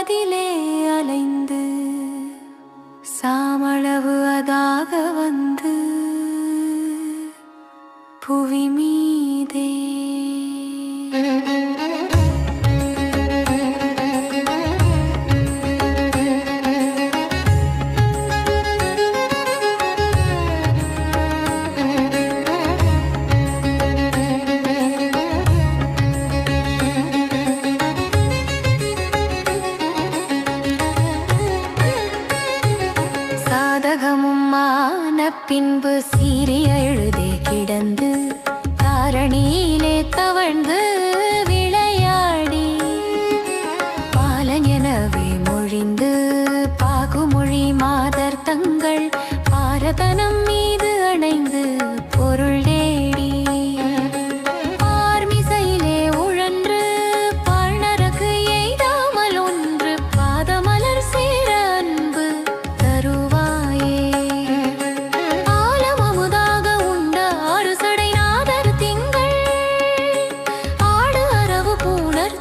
அதிலே அலைந்து சாமளவு அதாக வந்து புவி மீதே பின்பு சீறி எழுதே கிடந்து தாரணியிலே தவழ்ந்து விளையாடி பாலன் எனவே மொழிந்து பாகுமொழி மாதர் தங்கள் பாரதனம் மீது அணைந்து பொருள் தேடி பார்மிசையிலே உழன்று பாழ்நரகு எய்தாமல் ஒன்று பாதமலர் சேர அன்பு தருவாயே.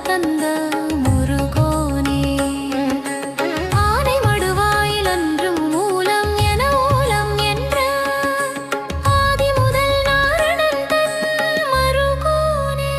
தந்த முருகோனே ஆனை மடுவாயில் அன்றும் மூலம் என ஓலம் என்ற ஆதி முதல் நாரணன் தன் மருகோனே.